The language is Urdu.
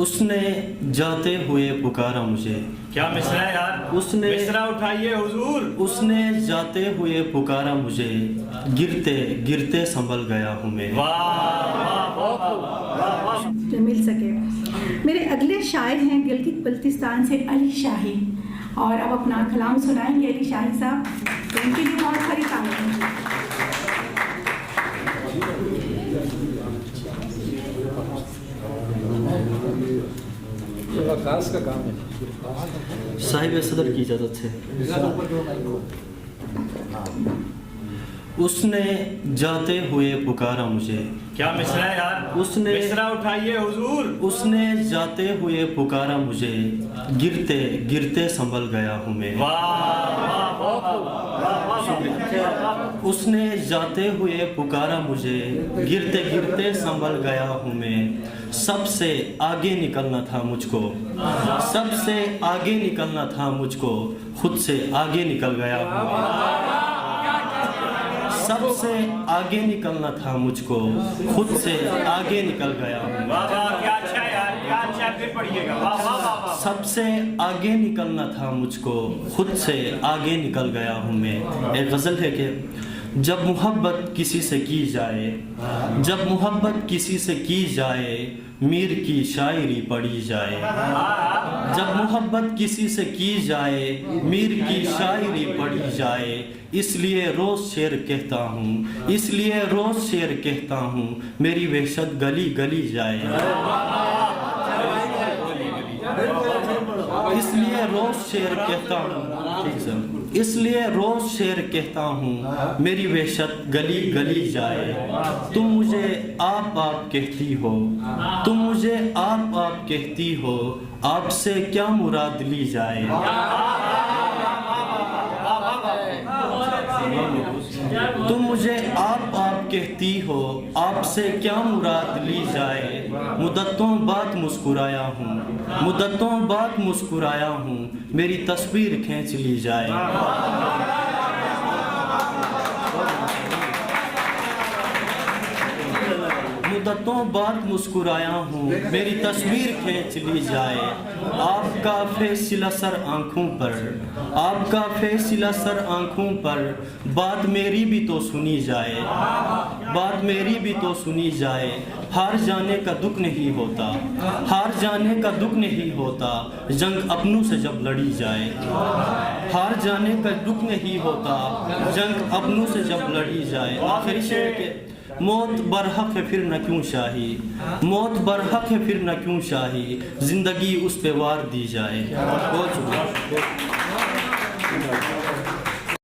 اس نے جاتے ہوئے پکارا مجھے. کیا مصرع ہے یار, اس نے مصرع اٹھائیے حضور. اس نے جاتے ہوئے پکارا مجھے, گرتے گرتے سنبھل گیا ہوں میں. جو مل سکے. میرے اگلے شاعر ہیں گلگت بلتستان سے علی شاہی, اور اب اپنا کلام سنائیں گے علی شاہی صاحب. ان کے لیے بہت ساری تعریفیں. خاص کا کام ہے صاحب صدر کی اجازت سے. اس نے جاتے ہوئے پکارا مجھے. کیا مصرع ہے یار, اس نے مصرع اٹھائیے حضور. اس نے جاتے ہوئے پکارا مجھے, گرتے گرتے سنبھل گیا ہوں میں. اس نے جاتے ہوئے پکارا مجھے, گرتے گرتے سنبھل گیا ہوں میں. سب سے آگے نکلنا تھا مجھ کو, سب سے آگے نکلنا تھا مجھ کو, خود سے آگے نکل گیا ہوں میں. سب سے آگے نکلنا تھا مجھ کو, خود سے آگے نکل گیا ہوں میں. کیا اچھا ہے یار, کیا اچھا ہے, پھر پڑھیے گا. سب سے آگے نکلنا تھا مجھ کو, خود سے آگے نکل گیا ہوں میں. ایک غزل ہے کہ جب محبت کسی سے کی جائے, جب محبت کسی سے کی جائے, میر کی شاعری پڑھی جائے. جب محبت کسی سے کی جائے, میر کی شاعری پڑھی جائے. اس لیے روز شعر کہتا ہوں, اس لیے روز شعر کہتا ہوں, میری وحشت گلی گلی جائے. اس لیے روز شعر کہتا ہوں, اس لیے روز شعر کہتا ہوں, میری وحشت گلی گلی جائے. تم مجھے آپ آپ کہتی ہو, تم مجھے آپ آپ کہتی ہو, آپ سے کیا مراد لی جائے. تم مجھے آپ آپ کہتی ہو, آپ سے کیا مراد لی جائے. مدتوں بعد مسکرایا ہوں, مدتوں بعد مسکرایا ہوں, میری تصویر کھینچ لی جائے. مدتوں بعد مسکرایا ہوں, میری تصویر کھینچ لی جائے. آپ کا فیصلہ سر آنکھوں پر, آپ کا فیصلہ سر آنکھوں پر, بات میری بھی تو سنی جائے, بات میری بھی تو سنی جائے. ہار جانے کا دکھ نہیں ہوتا, ہار جانے کا دکھ نہیں ہوتا, جنگ اپنوں سے جب لڑی جائے. ہار جانے کا دکھ نہیں ہوتا, جنگ اپنوں سے جب لڑی جائے. آخری شعر کے موت برحق ہے پھر نہ کیوں شاہی, موت برحق ہے پھر نہ کیوں شاہی, زندگی اس پہ وار دی جائے. بہت شکریہ.